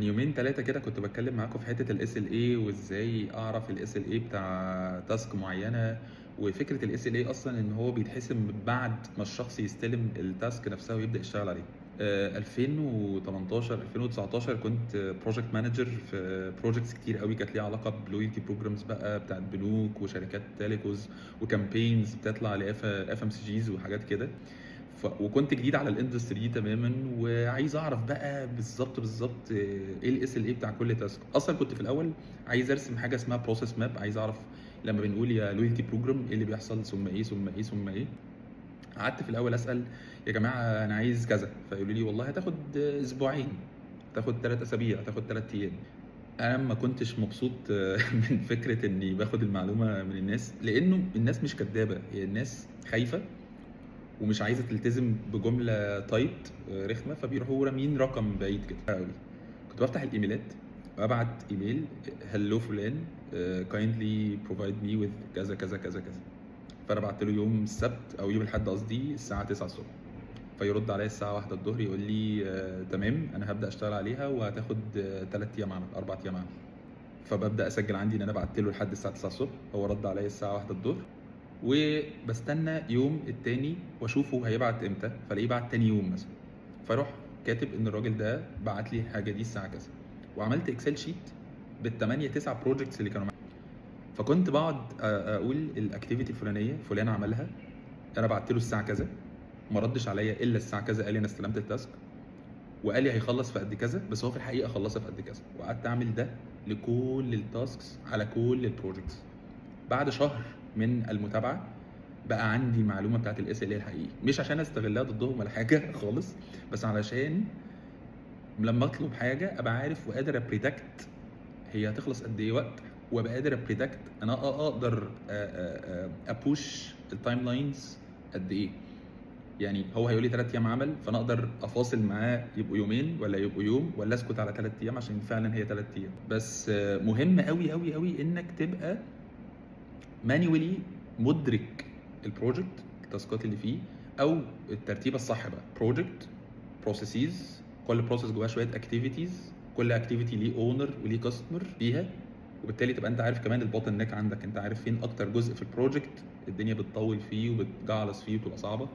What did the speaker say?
يومين 3 كده كنت باتكلم معاكم في حتة الSLA وإزاي أعرف الSLA بتاع تاسك معينة، وفكرة الSLA أصلًا إن هو بيتحسم بعد ما الشخص يستلم التاسك نفسها ويبدأ يشتغل عليها. 2018 2019 كنت project manager في projects كتير أوي كانت ليها علاقة بloyalty programs بقى بتاعة بنوك وشركات تيليكوز وcampaigns بتطلع FMCGs وحاجات كده. وكنت جديد على الاندستري دي تماما، وعايز اعرف بقى بالظبط ايه الاس ال اي بتاع كل تاسك. اصلا كنت في الاول عايز ارسم حاجه اسمها بروسيس ماب، عايز اعرف لما بنقول يا لويالتي بروجرام ايه اللي بيحصل ثم ايه ثم ايه ثم ايه. قعدت في الاول اسال يا جماعه انا عايز كذا، فيقولوا لي والله هتاخد اسبوعين، هتاخد 3 اسابيع، هتاخد 3 ايام. انا ما كنتش مبسوط من فكره اني باخد المعلومه من الناس، لانه الناس مش كدابه، هي الناس خايفه ومش عايزه تلتزم بجمله تايت رخمه، فبيروحوا رامين رقم بعيد كده قوي. كنت بفتح الايميلات وابعت ايميل: هلو فلان، كايندلي بروفايد مي وذ كذا كذا كذا كذا. فانا بعت له يوم السبت او يوم الاحد قصدي الساعه 9 الصبح، فيرد عليا الساعه 1 الظهر يقول لي تمام انا هبدا اشتغل عليها وهتاخد 3 ايام عمل 4 ايام عمل. فببدا اسجل عندي ان انا بعت له لحد الساعه 9 الصبح، هو رد عليا الساعه 1 الظهر، وبستنى يوم التاني واشوفه هيبعت امتى، فلاقيه بعت تاني يوم مثلا، فاروح كاتب ان الراجل ده بعت لي الحاجه دي الساعه كذا. وعملت اكسل شيت بالثمانية 9 بروجكتس اللي كانوا معايا، فكنت بقعد اقول الاكتيفيتي الفلانيه فلان عملها، انا بعت له الساعه كذا، ما ردش عليا الا الساعه كذا، قال لي انا استلمت التاسك وقال لي هيخلص في قد كذا، بس هو في الحقيقه خلصها في قد كذا. وقعدت اعمل ده لكل التاسكس على كل البروجكتس. بعد شهر من المتابعه بقى عندي معلومه بتاعت الاس ال الحقيقي، مش عشان استغلها ضدهم ولا حاجه خالص، بس علشان لما اطلب حاجه ابقى عارف وقادر ابريدكت هي هتخلص قد ايه وقت، وابقى قادر ابريدكت انا اقدر ابوش التايم لاينز قد ايه. يعني هو هيقول لي 3 ايام عمل، فانا اقدر افاصل معاه يبقوا يومين ولا يبقوا يوم، ولا اسكت على 3 ايام عشان فعلا هي 3 ايام. بس مهم قوي قوي قوي انك تبقى مانيولي مدرك البروجكت، التاسكات اللي فيه، او الترتيبه الصح بقى: بروجكت، بروسيسز، كل بروسيس جواها شويه اكتيفيتيز، كل اكتيفيتي ليه اونر وليه كاستمر فيها، وبالتالي تبقى انت عارف كمان البوتل نيك عندك، انت عارف فين اكتر جزء في البروجكت الدنيا بتطول فيه وبتجعلص فيه وتبقى صعبه.